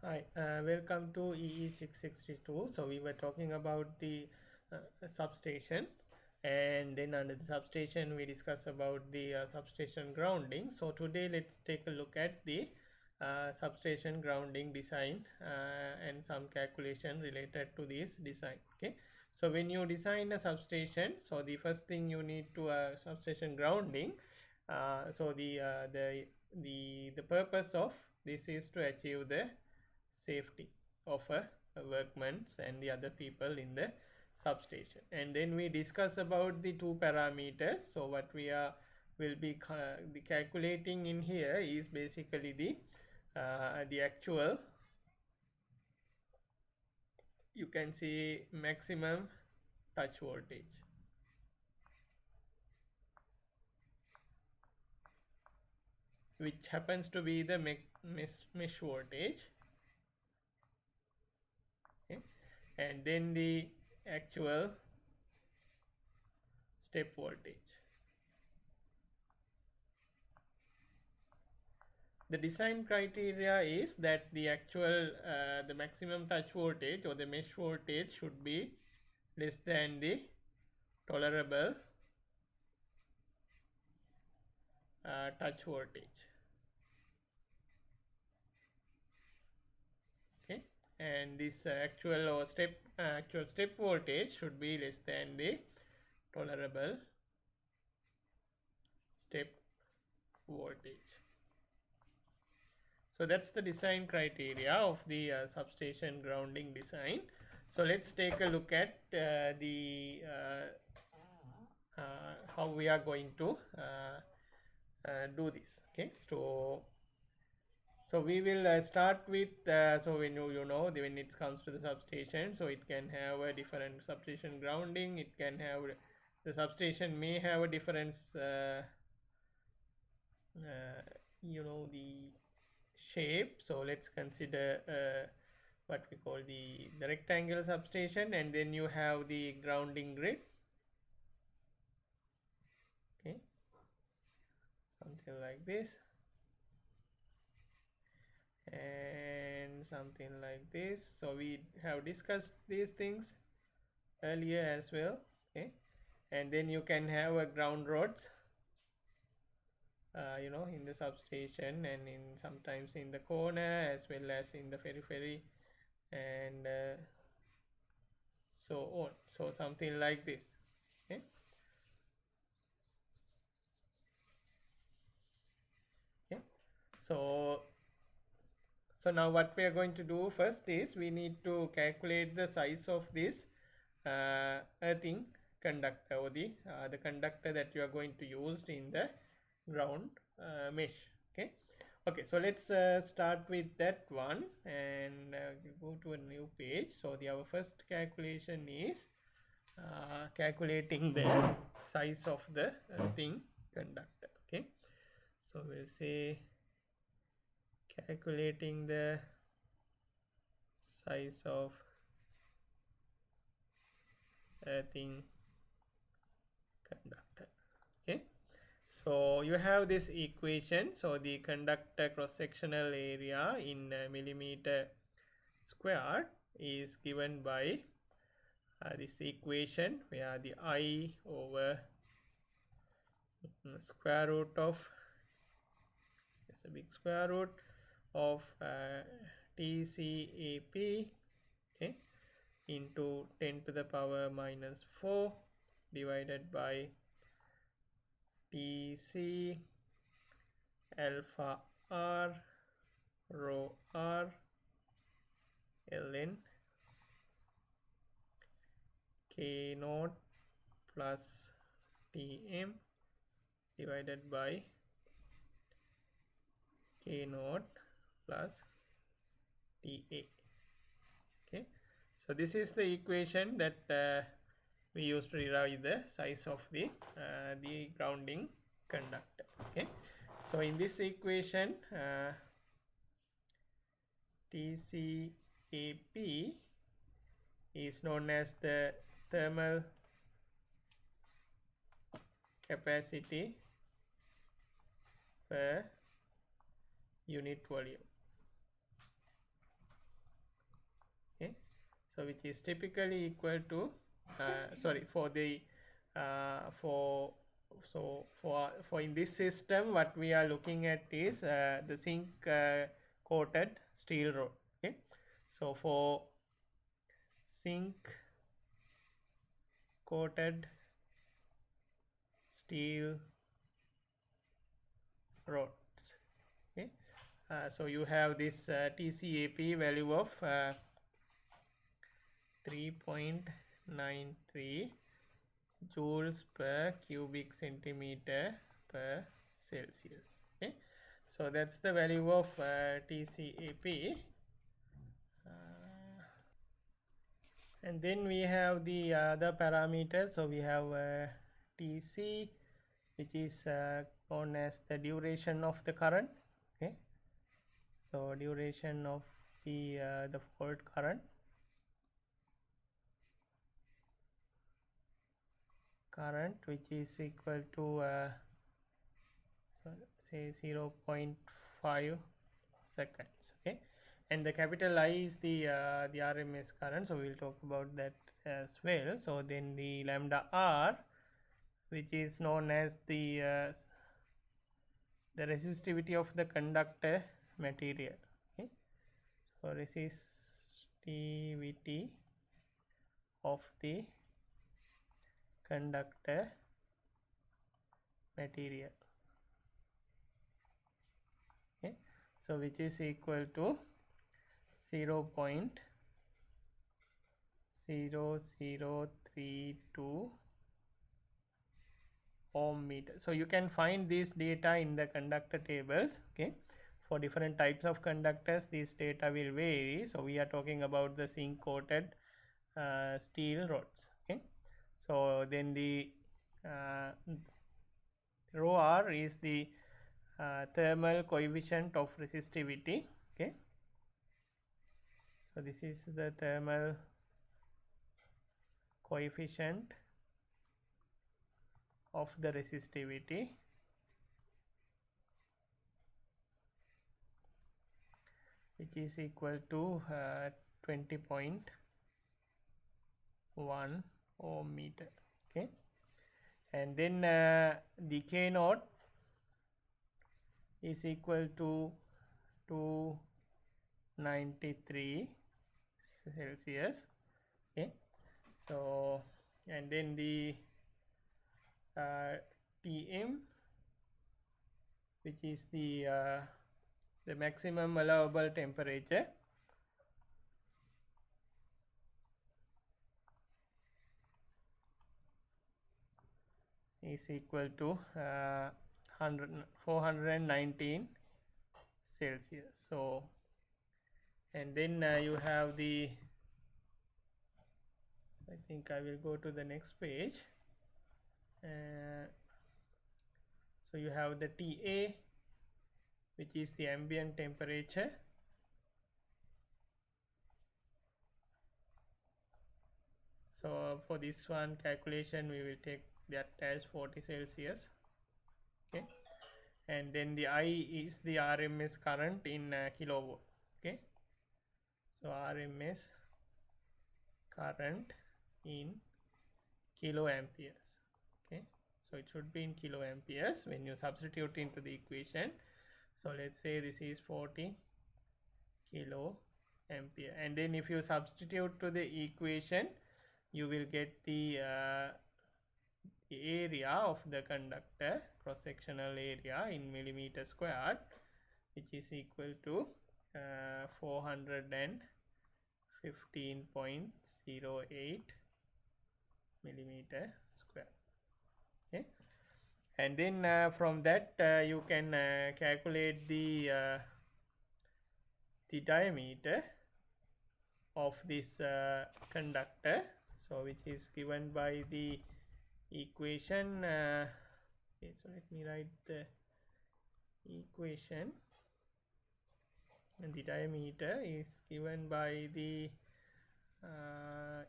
Hi, welcome to EE662. So we were talking about the substation, and then under the substation we discussed about the substation grounding. So today let's take a look at the substation grounding design and some calculation related to this design. Okay, so when you design a substation, so the first thing you need to substation grounding. So the purpose of this is to achieve the safety of a workmen and the other people in the substation. And then we discuss about the two parameters. So what we are will be calculating in here is basically the actual, you can see, maximum touch voltage, which happens to be the mesh voltage. Okay. And then the actual step voltage. The design criteria is that the actual the maximum touch voltage or the mesh voltage should be less than the tolerable touch voltage. Okay, and this actual step voltage should be less than the tolerable step voltage. So that's the design criteria of the substation grounding design. So let's take a look at how we are going to do this. Okay, so we will start with so when when it comes to the substation, so it can have a different substation grounding. It can have, the substation may have a different uh, the shape. So let's consider what we call the rectangular substation, and then you have the grounding grid. Okay, something like this and something like this. So we have discussed these things earlier as well. Okay, and then you can have a ground rods in the substation, and in sometimes in the corner as well as in the periphery, and so on. So something like this. Okay, okay. So now what we are going to do first is we need to calculate the size of this earthing conductor, or the conductor that you are going to use in the ground mesh. Okay, okay. So let's start with that one, and go to a new page. So our first calculation is calculating the size of the earthing conductor. Okay, so we'll say calculating the size of earthing conductor. Okay, so you have this equation. So the conductor cross sectional area in millimeter square is given by this equation, where the I over square root of, it's a big square root of TCAP, okay, into 10 to the power minus 4 divided by TC alpha R rho R ln K naught plus Tm divided by K naught plus Ta. Okay, so this is the equation that we use to derive the size of the grounding conductor. Okay, so in this equation TCAP is known as the thermal capacity per unit volume. so which is typically equal to sorry, for the for for in this system what we are looking at is the zinc coated steel rod. Okay, so for zinc coated steel rods. Okay, so you have this TCAP value of 3.93 joules per cubic centimeter per Celsius. Okay, so that's the value of TCAP. And then we have the other parameters. So we have TC, which is known as the duration of the current. Okay, so duration of the fault current, which is equal to so say 0.5 seconds. Okay, and the capital I is the RMS current, so we'll talk about that as well. So then the lambda R, which is known as the resistivity of the conductor material. Okay, so resistivity of the conductor material. Okay, so which is equal to 0.0032 ohm meter. So you can find this data in the conductor tables. Okay, for different types of conductors this data will vary. So we are talking about the zinc coated steel rods. Okay, so then the rho r is the thermal coefficient of resistivity. Okay, so this is the thermal coefficient of the resistivity, which is equal to 20.1 ohm meter. Okay, and then the K naught is equal to 293 Celsius. Okay, so and then the Tm, which is the maximum allowable temperature, is equal to 419 Celsius. So and then you have the, I think I will go to the next page. So you have the TA, which is the ambient temperature. So for this one calculation we will take that as 40 Celsius. Okay, and then the I is the RMS current in kilovolt. Okay, so RMS current in kiloamperes. Okay, so it should be in kiloamperes when you substitute into the equation. So let's say this is 40 kiloampere, and then if you substitute to the equation you will get the area of the conductor, cross sectional area in millimeter squared, which is equal to 415.08 millimeter square. Okay, and then from that you can calculate the diameter of this conductor, so which is given by the equation. Okay, so let me write the equation, and the diameter is given by the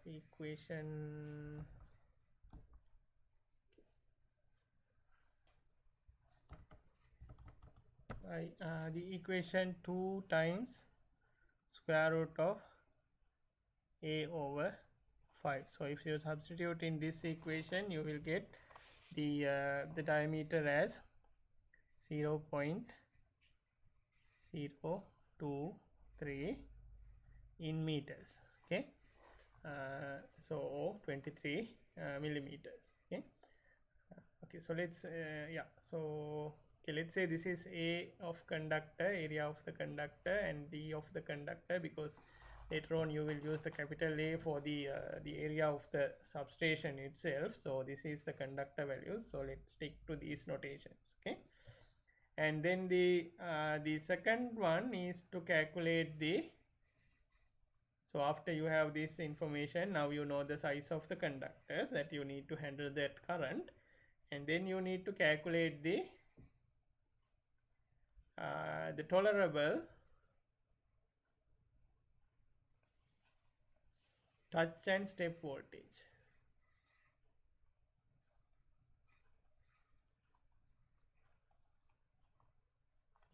equation by the equation 2 times square root of A over 5. So if you substitute in this equation, you will get the diameter as 0.023 in meters. Okay, so 23 millimeters. Okay. Okay, so let's so okay, let's say this is A of conductor, area of the conductor, and D of the conductor, because later on you will use the capital A for the area of the substation itself. So this is the conductor values, so let's stick to these notations. Okay, and then the second one is to calculate the, so after you have this information, now you know the size of the conductors that you need to handle that current, and then you need to calculate the tolerable touch and step voltage.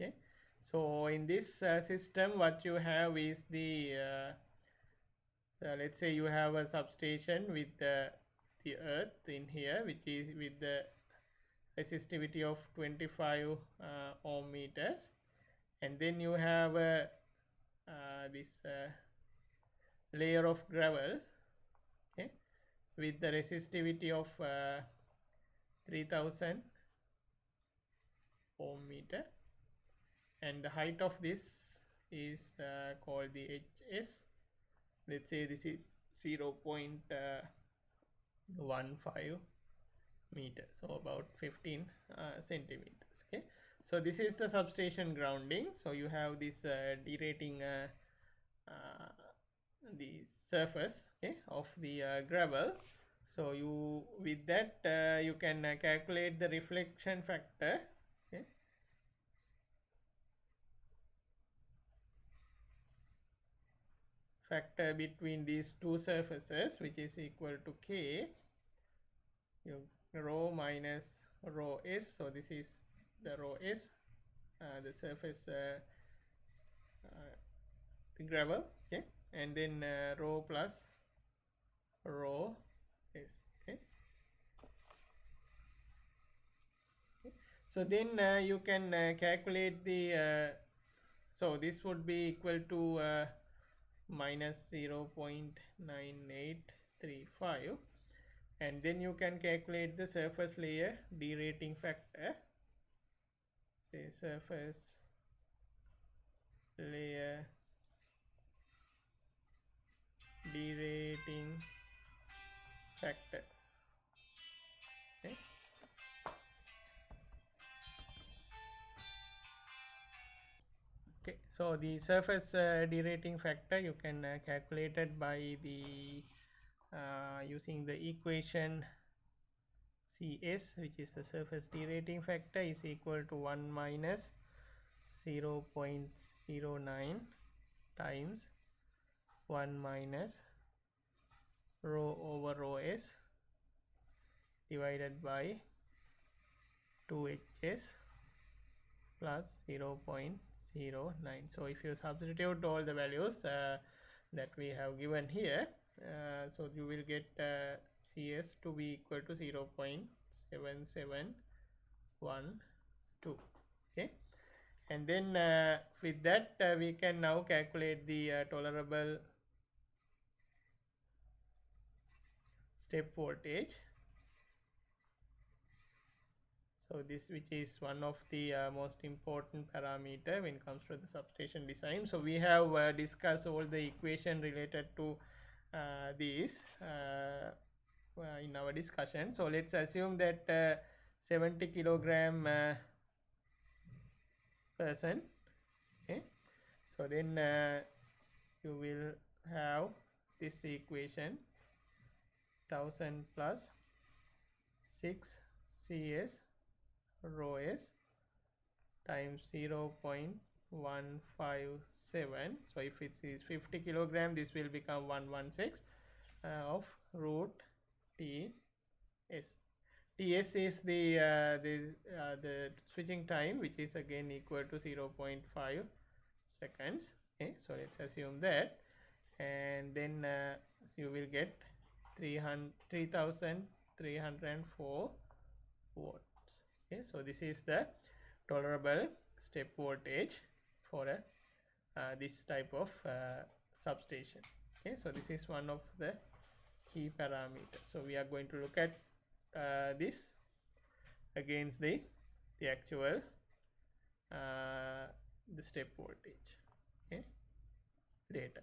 Okay, so in this system, what you have is so let's say you have a substation with the earth in here, which is with the resistivity of 25 ohm meters, and then you have this layer of gravels, okay, with the resistivity of 3000 ohm meter, and the height of this is called the HS. Let's say this is 0.15 meters, so about 15 centimeters. Okay, so this is the substation grounding. So you have this derating uh, the surface, okay, of the gravel. So you, with that you can calculate the reflection factor, okay, factor between these two surfaces, which is equal to K, you rho minus rho S. So this is the rho S, the surface the gravel, okay, and then rho plus rho S. Okay, so then you can calculate the so this would be equal to minus 0.9835, and then you can calculate the surface layer derating factor. Say surface layer derating factor. Okay, okay, so the surface derating factor you can calculate it by the using the equation CS, which is the surface derating factor, is equal to 1 minus 0.09 times 1 minus rho over rho S divided by 2HS plus 0.09. So if you substitute all the values that we have given here, so you will get CS to be equal to 0.7712. Okay, and then with that we can now calculate the tolerable step voltage. So this, which is one of the most important parameter when it comes to the substation design. So we have discussed all the equation related to these in our discussion. So let's assume that 70 kilogram person. Okay, so then you will have this equation 1000 plus 6 CS rho S times 0.157. So if it is 50 kilogram, this will become 116 of root TS. TS is the switching time, which is again equal to 0.5 seconds. Okay, so let's assume that, and then you will get 3304 volts. Okay, so this is the tolerable step voltage for a this type of substation. Okay, so this is one of the key parameters. So we are going to look at this against the actual the step voltage, okay, later.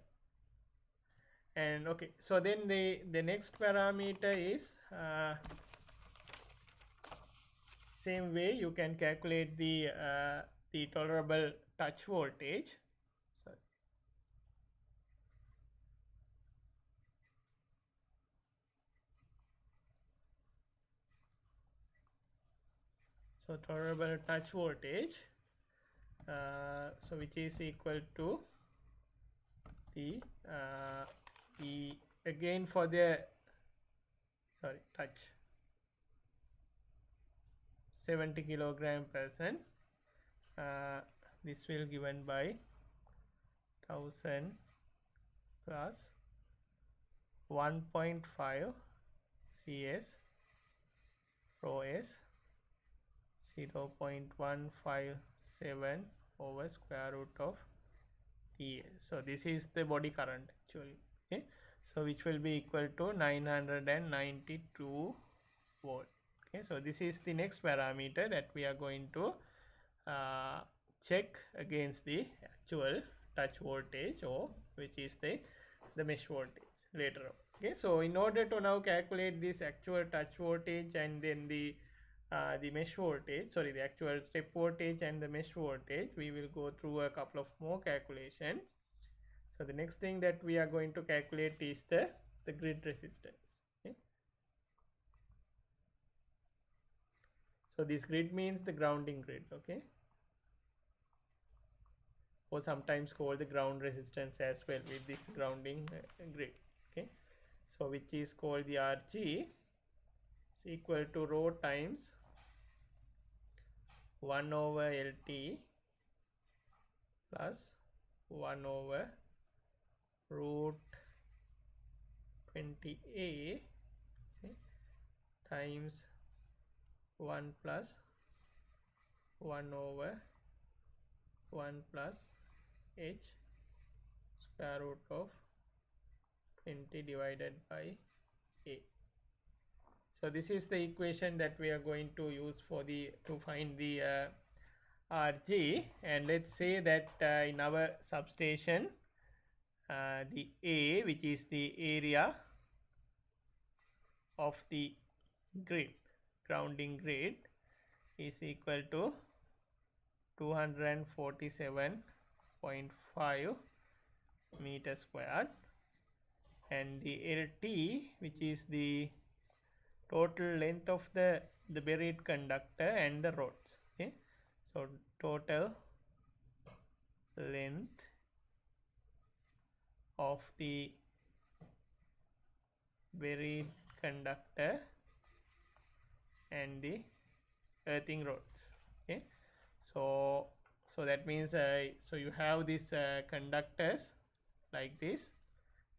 And okay, so then the next parameter is same way you can calculate the tolerable touch voltage. Sorry. So tolerable touch voltage, so which is equal to the the again for the touch 70 kilogram person, this will given by 1000 plus 1.5 cs rho s 0.157 over square root of ts. So this is the body current actually, okay, so which will be equal to 992 volt. Okay, so this is the next parameter that we are going to check against the actual touch voltage, or which is the mesh voltage later on. Okay, so in order to now calculate this actual touch voltage and then the mesh voltage, sorry, the actual step voltage and the mesh voltage, we will go through a couple of more calculations. So the next thing that we are going to calculate is the grid resistance. Okay, so this grid means the grounding grid, okay, or sometimes called the ground resistance as well with this grounding grid. Okay, so which is called the Rg is equal to rho times 1 over Lt plus 1 over root 20A, okay, times 1 plus 1 over 1 plus h square root of 20 divided by a. So this is the equation that we are going to use for to find the Rg, and let's say that in our substation the A, which is the area of the grid, grounding grid, is equal to 247.5 meter squared, and the Lt, which is the total length of the buried conductor and the rods. Okay, so total length of the buried conductor and the earthing rods. Okay, so that means so you have these conductors like this,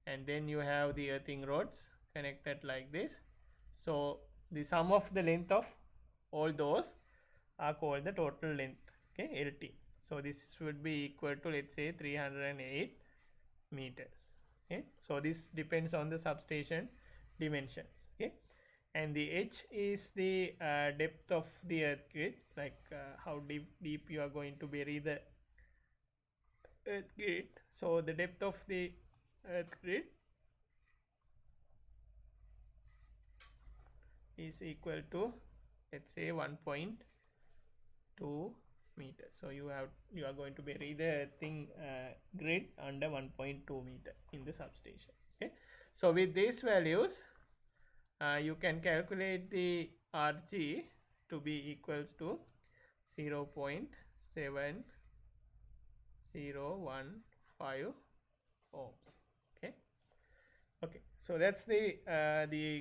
and then you have the earthing rods connected like this. So the sum of the length of all those are called the total length, okay, Lt. So this would be equal to, let's say, 308 meters. Okay, so this depends on the substation dimensions. Okay, and the h is the depth of the earth grid, like how deep you are going to bury the earth grid. So the depth of the earth grid is equal to, let's say, 1.2 meters. So you are going to bury the grid under 1.2 meter in the substation. Okay, so with these values you can calculate the Rg to be equals to 0.7015 ohms. Okay, so that's the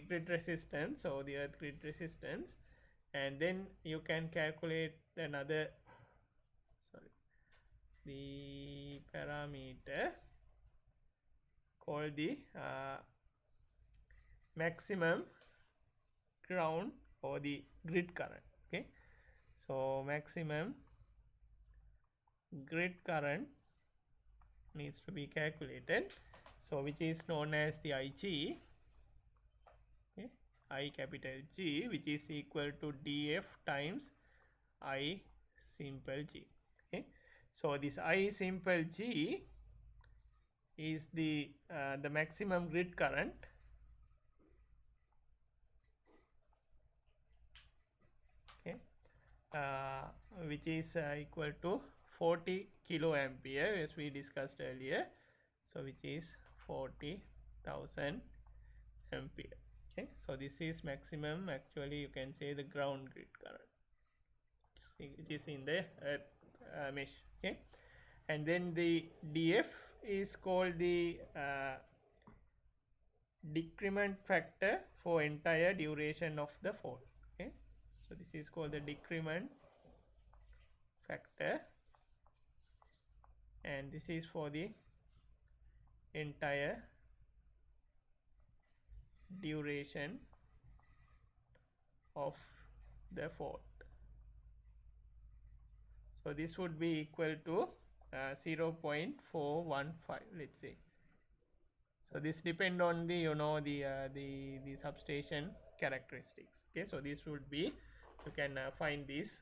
grid resistance, so the earth grid resistance. And then you can calculate another, the parameter called the maximum ground or the grid current. Okay, so maximum grid current needs to be calculated, so which is known as the IG, okay, I capital G, which is equal to dF times I simple G. Okay, so this I simple G is the maximum grid current, okay, uh, which is equal to 40 kilo ampere, as we discussed earlier, so which is 40,000 ampere. Okay, so this is maximum, actually you can say the ground grid current, it is in the earth mesh. Okay, and then the dF is called the decrement factor for entire duration of the fall. Okay, so this is called the decrement factor, and this is for the entire duration of the fault. So this would be equal to 0.415, let's say. So this depend on the the substation characteristics. Okay, so this would be, you can find these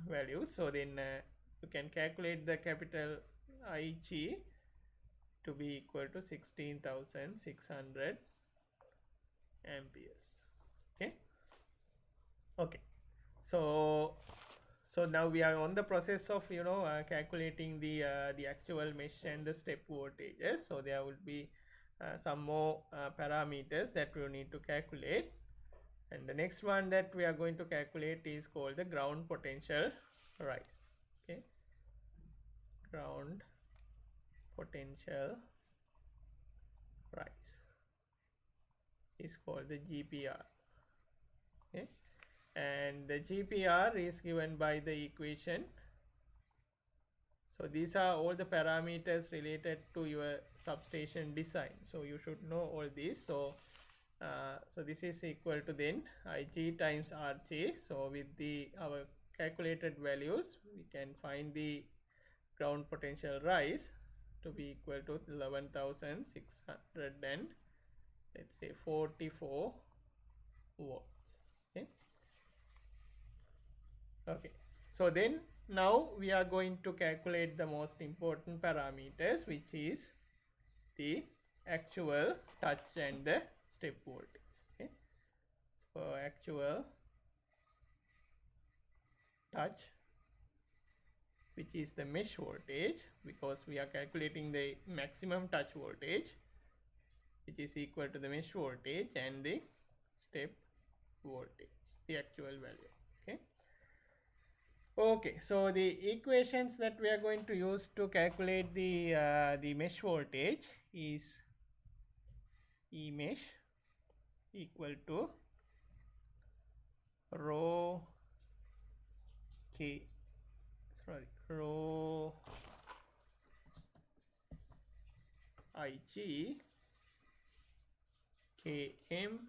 values. So then you can calculate the capital IG to be equal to 16,600 amperes. Okay, okay, so now we are on the process of calculating the actual mesh and the step voltages. So there will be some more parameters that we need to calculate, and the next one that we are going to calculate is called the ground potential rise. Okay, ground potential rise is called the GPR. Okay, and the GPR is given by the equation. So these are all the parameters related to your substation design, so you should know all these. So this is equal to then Ig times Rg. So with our calculated values, we can find the ground potential rise to be equal to 11,600 and let's say 44 volts. Okay, okay, so then now we are going to calculate the most important parameters, which is the actual touch and the step voltage. Okay, so actual touch, which is the mesh voltage, because we are calculating the maximum touch voltage, which is equal to the mesh voltage, and the step voltage, the actual value. Okay, okay, so the equations that we are going to use to calculate the mesh voltage is E mesh equal to rho k, sorry, rho Ig Km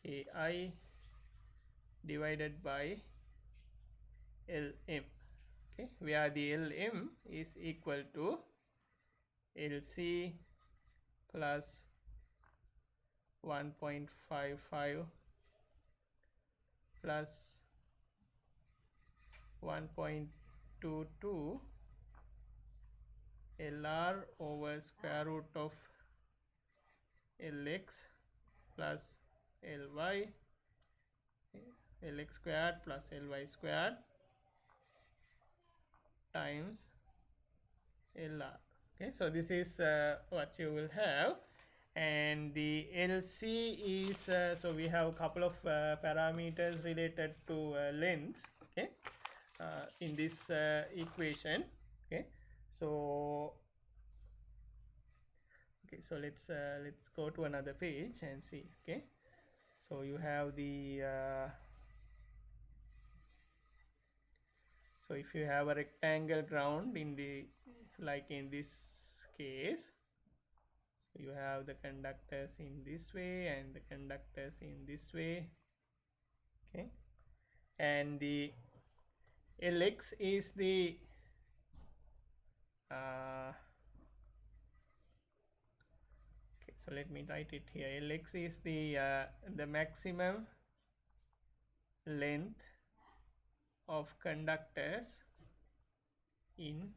Ki divided by Lm. Okay, where the Lm is equal to Lc plus 1.55 plus 1.22 Lr over square root of Lx plus Ly, Lx squared plus Ly squared times Lr. Okay, so this is what you will have, and the Lc is so we have a couple of parameters related to length. Okay, in this equation. Okay, so let's go to another page and see. Okay, so you have the so if you have a rectangle ground in the, like in this case, You have the conductors in this way and the conductors in this way. Okay, and the Lx is the okay, so let me write it here. Lx is the maximum length of conductors in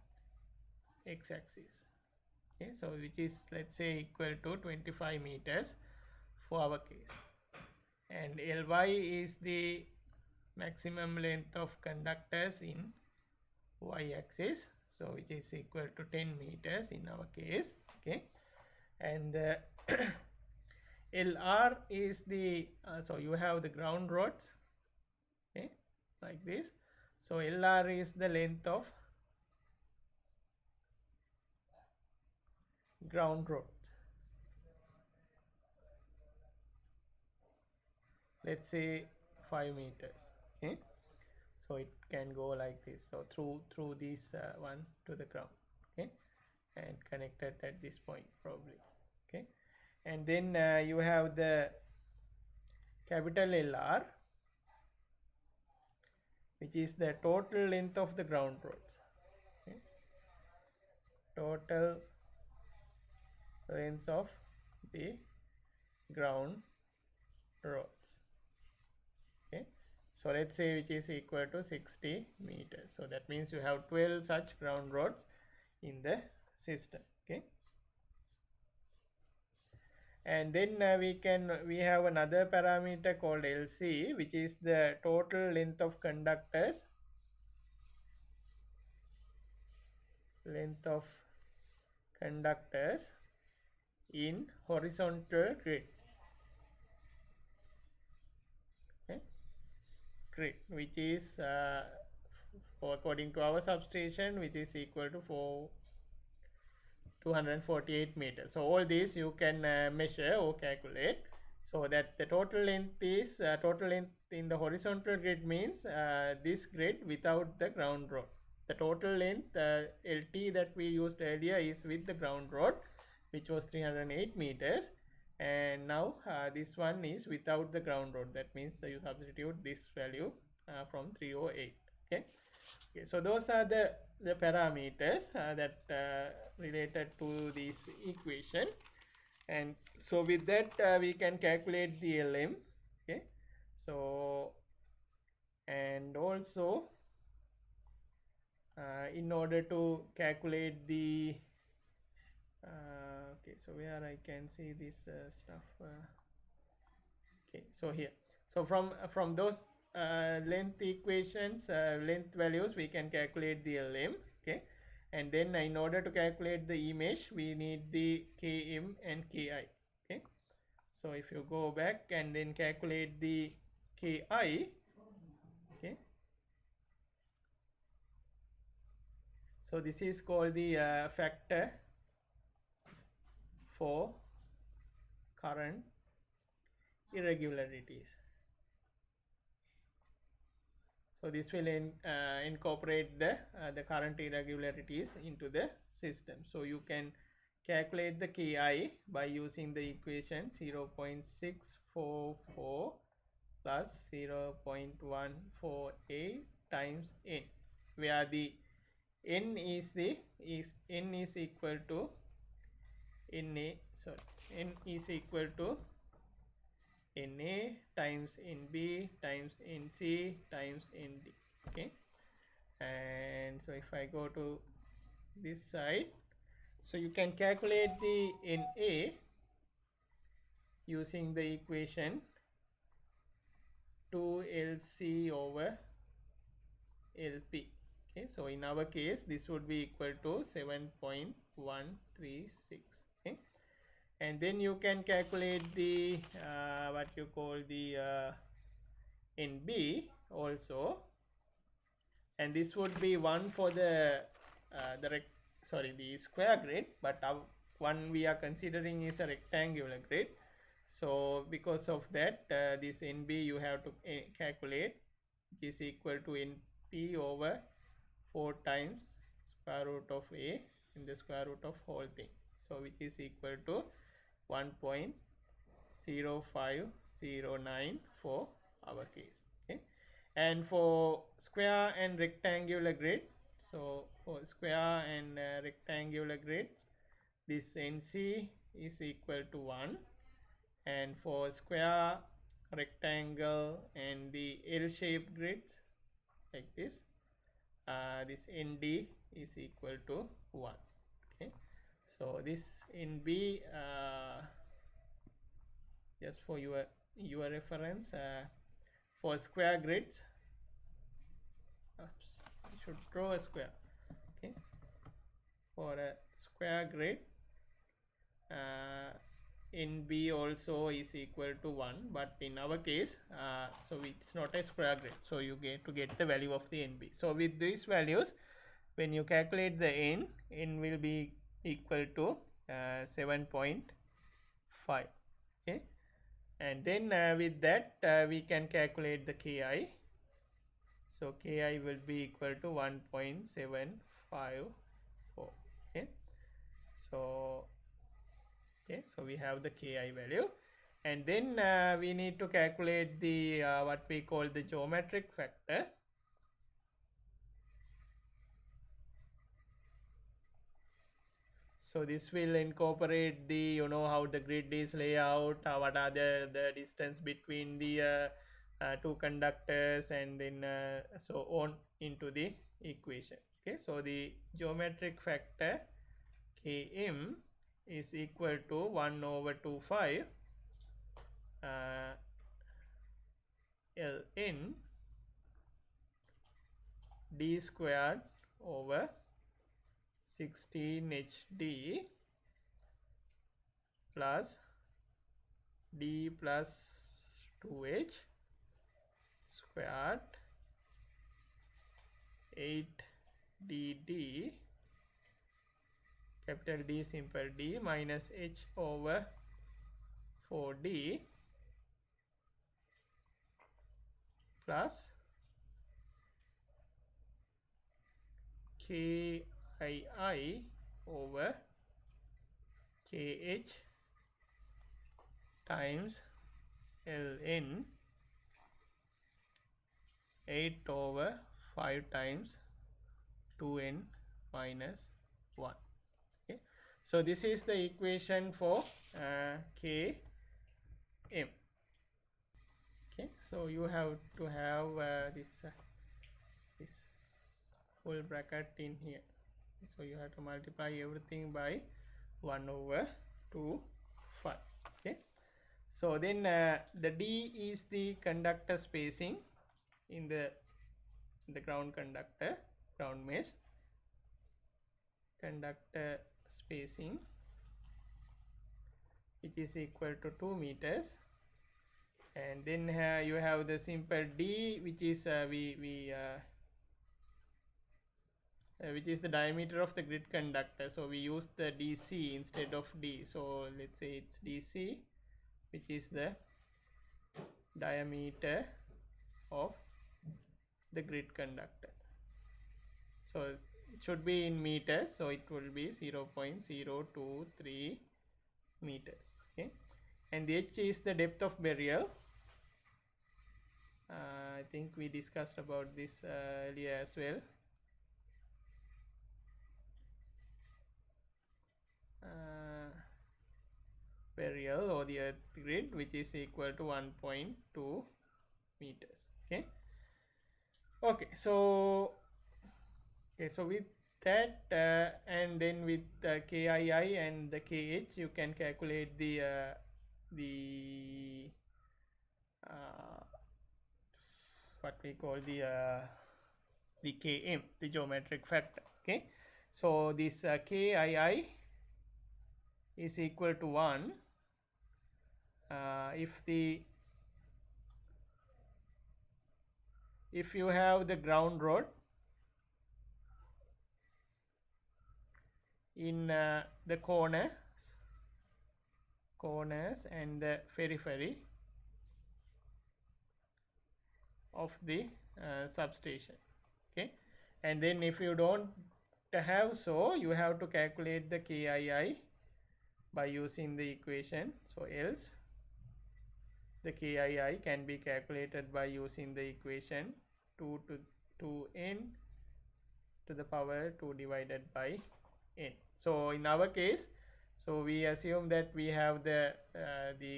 x-axis. Okay, so which is, let's say, equal to 25 meters for our case, and Ly is the maximum length of conductors in y-axis, so which is equal to 10 meters in our case. Okay, and Lr is the so you have the ground rods, okay, like this. So Lr is the length of ground rods. Let's say 5 meters. Okay, so it can go like this. So through this one to the ground. Okay, and connected at this point probably. Okay, and then you have the capital Lr, which is the total length of the ground rods. Okay, total length of the ground rods. Okay, so let's say which is equal to 60 meters. So that means you have 12 such ground rods in the system. Okay, and then we have another parameter called LC, which is the total length of conductors in horizontal grid. Okay, grid, which is according to our substation, which is equal to 248 meters. So all these you can measure or calculate, so that the total length is total length in the horizontal grid means this grid without the ground rod. The total length LT that we used earlier is with the ground rod, which was 308 meters, and now this one is without the ground rod. That means you substitute this value from 308. Okay. Okay, so those are the parameters that related to this equation, and so with that we can calculate the Lm. Okay, so and also in order to calculate the okay, so where I can see this stuff. Okay, so here, so from those length equations, length values, we can calculate the Lm. Okay, and then in order to calculate the image, we need the Km and Ki. Okay, so if you go back and then calculate the Ki, okay, so this is called the factor for current irregularities. So this will incorporate the current irregularities into the system. So you can calculate the Ki by using the equation 0.644 plus 0.148 times n, where the n is equal to Na. Sorry, n is equal to Na times Nb times Nc times Nd. Okay, and so if I go to this side, so you can calculate the Na using the equation 2Lc over Lp. Okay, so in our case this would be equal to 7.136. Okay, and then you can calculate the what you call the NB also, and this would be 1 for the the square grid, but one we are considering is a rectangular grid. So because of that, this NB you have to calculate, which is equal to NP over 4 times square root of A in the square root of whole thing, so which is equal to 1.0509 for our case. Okay, and for square and rectangular grid, so for square and rectangular grids, this NC is equal to 1, and for square, rectangle and the L-shaped grids like this ND is equal to 1. Okay, so this NB, just for your reference, for square grids, oops, I should draw a square. Okay, for a square grid, NB also is equal to 1, but in our case, so it's not a square grid, so you get to get the value of the NB. So with these values, when you calculate the N will be equal to 7.5. Okay, and then with that we can calculate the Ki. So Ki will be equal to 1.754. Okay, so we have the Ki value, and then we need to calculate the what we call the geometric factor. So this will incorporate the, how the grid is layout, what are the distance between the two conductors, and then so on into the equation. Okay, so the geometric factor Km is equal to 1/25 Ln d squared over 16 HD plus d plus 2h squared 8dd capital D simple D minus h over 4d plus Kii over Kh times Ln 8 over 5 times 2n minus 1. Okay, so this is the equation for Km. Okay, so you have to have this full bracket in here, so you have to multiply everything by 1/25. Okay, so then the D is the conductor spacing in the ground mesh conductor spacing, which is equal to 2 meters, and then you have the simple D, which is which is the diameter of the grid conductor, so we use the DC instead of D, so let's say it's DC, which is the diameter of the grid conductor. So it should be in meters, so it will be 0.023 meters. Okay, and the H is the depth of burial. I think we discussed about this earlier as well. Burial or the earth grid, which is equal to 1.2 meters. Okay, so with that and then with Kii and the Kh, you can calculate the what we call the Km, the geometric factor. Okay, so this Kii is equal to 1 if you have the ground rod in the corners and the periphery of the substation. Okay, and then if you don't have, so you have to calculate the Kii by using the equation. So else the KII can be calculated by using the equation 2 to 2n to the power 2 divided by n. So in our case, so we assume that we have the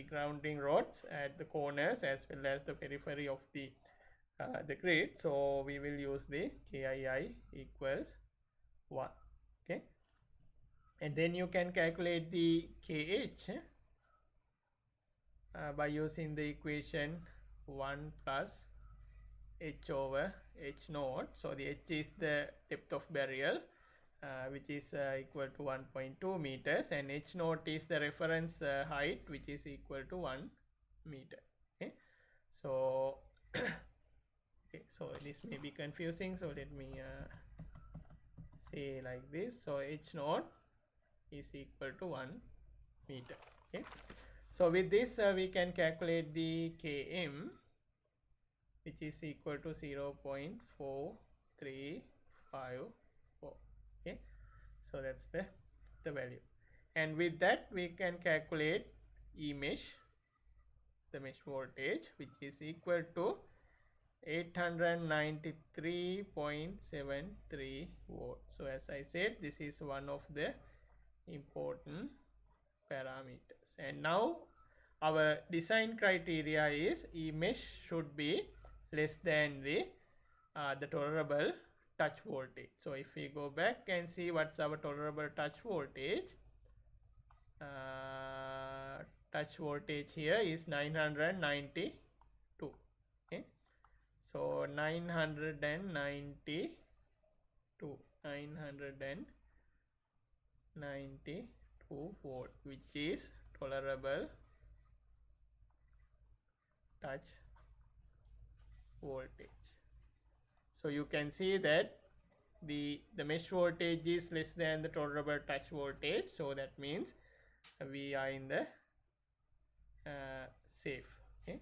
grounding rods at the corners as well as the periphery of the grid. So we will use the KII equals 1. Okay, and then you can calculate the KH by using the equation 1 plus h over h naught. So the h is the depth of burial, which is equal to 1.2 meters, and h naught is the reference height, which is equal to 1 meter. Okay, so okay, so this may be confusing, so let me say like this. So h naught is equal to 1 meter. Okay, so with this we can calculate the km, which is equal to 0.4354. Okay, so that's the value, and with that we can calculate E mesh, the mesh voltage, which is equal to 893.73 volts. So as I said, this is one of the important parameters, and now our design criteria is E mesh should be less than the tolerable touch voltage. So if we go back and see what's our tolerable touch voltage, touch voltage here is 992. Okay, so 992 volt, which is tolerable touch voltage. So you can see that the mesh voltage is less than the tolerable touch voltage, so that means we are in the safe. Okay,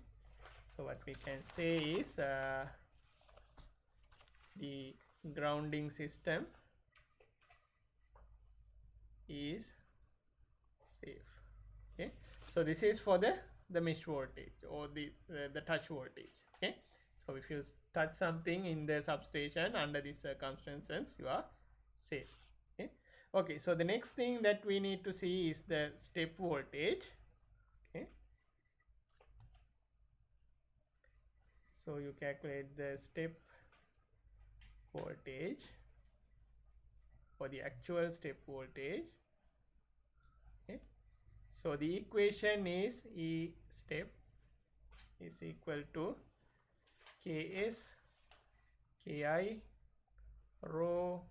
so what we can say is the grounding system is safe. Okay, so this is for the mesh voltage or the touch voltage. Okay, so if you touch something in the substation under these circumstances, you are safe. Okay, okay, so the next thing that we need to see is the step voltage. Okay, so you calculate the step voltage or the actual step voltage. Okay, so the equation is E step is equal to Ks Ki rho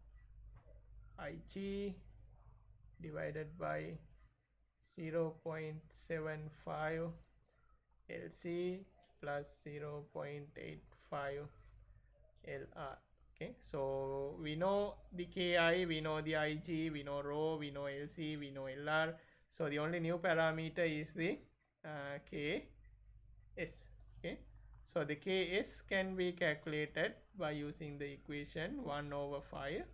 Ig divided by 0.75 Lc plus 0.85 Lr. Okay, so we know the Ki, we know the Ig, we know rho, we know Lc, we know Lr. So the only new parameter is the Ks. Okay, so the Ks can be calculated by using the equation 1 over 5,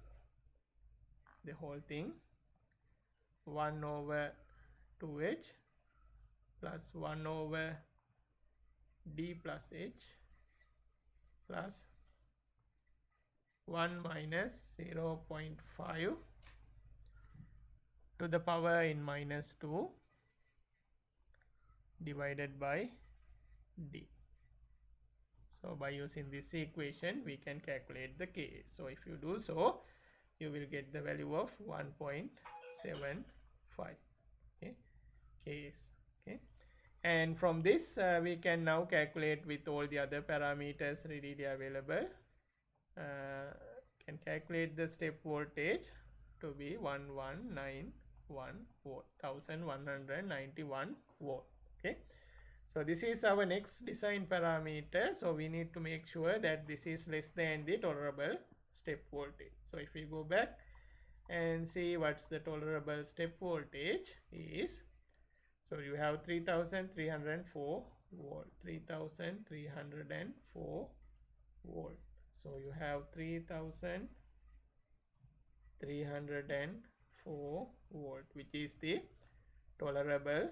the whole thing, 1 over 2h plus 1 over d plus h plus 1 minus 0.5 to the power n minus 2 divided by d. So by using this equation we can calculate the K. So if you do so, you will get the value of 1.75. Okay, Ks. Okay, and from this we can now calculate with all the other parameters readily available, can calculate the step voltage to be 1191 volt, 1191 volt. Okay, so this is our next design parameter, so we need to make sure that this is less than the tolerable step voltage. So if we go back and see what's the tolerable step voltage is, so you have 3304 volt, 3304 volt. So you have 3304 volt, which is the tolerable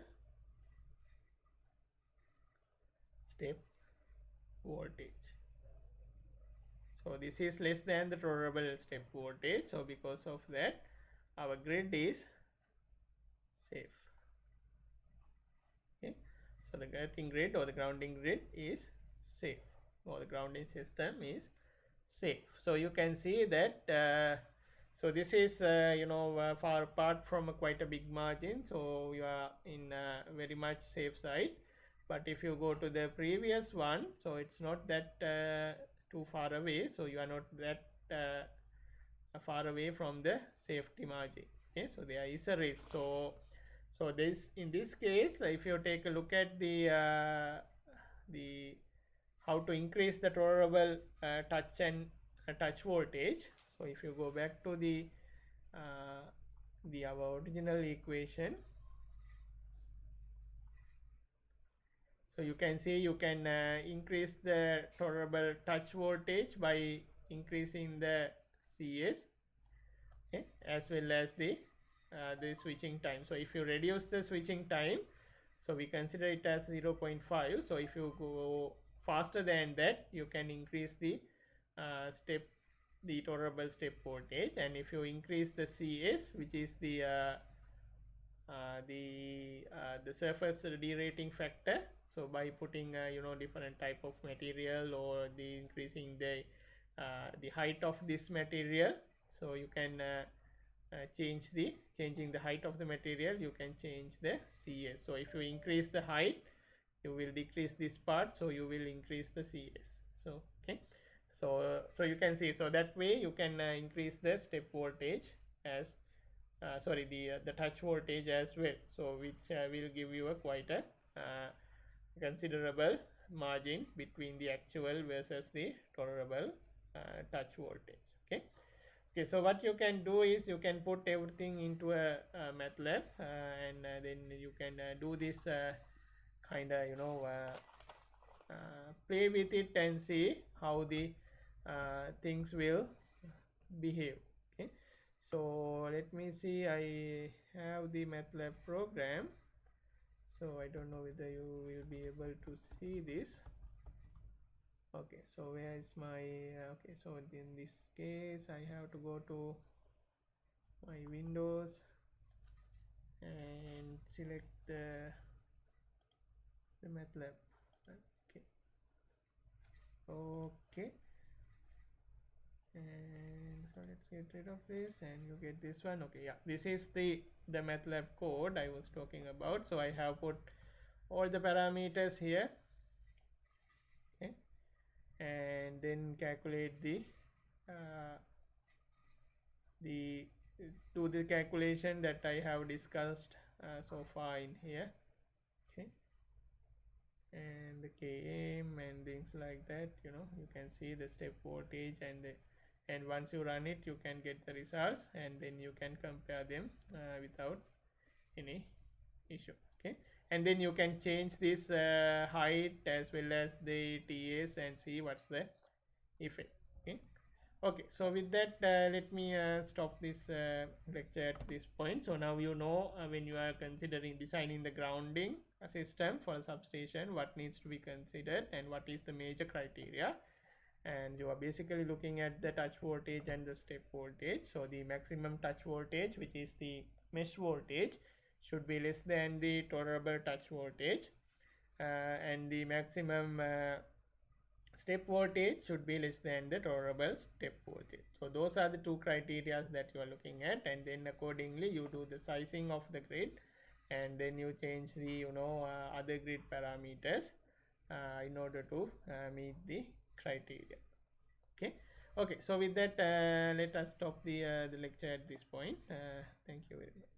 step voltage. So this is less than the tolerable step voltage. So because of that, our grid is safe. Okay. So the earthing grid or the grounding grid is safe, or the grounding system is safe. So you can see that so this is far apart from quite a big margin, so you are in very much safe side. But if you go to the previous one, so it's not that too far away, so you are not that far away from the safety margin. Okay, so there is a risk. So this, in this case, if you take a look at the how to increase the tolerable touch and touch voltage. So if you go back to the our original equation, so you can see you can increase the tolerable touch voltage by increasing the CS, okay, as well as the switching time. So if you reduce the switching time, so we consider it as 0.5. So if you go faster than that, you can increase the tolerable step voltage. And if you increase the CS, which is the surface derating factor, so by putting different type of material, or the increasing the height of this material, so you can changing the height of the material, you can change the CS. So if you increase the height, you will decrease this part, so you will increase the CS. So okay, so you can see, so that way you can increase the step voltage as sorry, the touch voltage as well, so which will give you a quite a considerable margin between the actual versus the tolerable touch voltage. Okay. Okay, so what you can do is you can put everything into a MATLAB, and then you can do this kind of play with it and see how the things will behave. Okay, so let me see, I have the MATLAB program, so I don't know whether you will be able to see this. Okay, so where is my okay, so in this case I have to go to my Windows and select the MATLAB. Okay, okay, and so let's get rid of this, and you get this one. Okay, yeah, this is the MATLAB code I was talking about. So I have put all the parameters here. Okay, and then calculate uh, the do the calculation that I have discussed so far in here. Okay, and the km and things like that, you can see the step voltage, and once you run it, you can get the results, and then you can compare them without any issue. Okay, and then you can change this height as well as the TS and see what's the effect. Okay. Okay, so with that, let me stop this lecture at this point. So now you know, when you are considering designing the grounding system for a substation, what needs to be considered and what is the major criteria. And you are basically looking at the touch voltage and the step voltage. So the maximum touch voltage, which is the mesh voltage, should be less than the tolerable touch voltage, and the maximum step voltage should be less than the tolerable step voltage. So those are the two criteria that you are looking at, and then accordingly you do the sizing of the grid, and then you change the other grid parameters in order to meet the criteria. Okay. Okay, so with that, let us stop the lecture at this point. Thank you very much.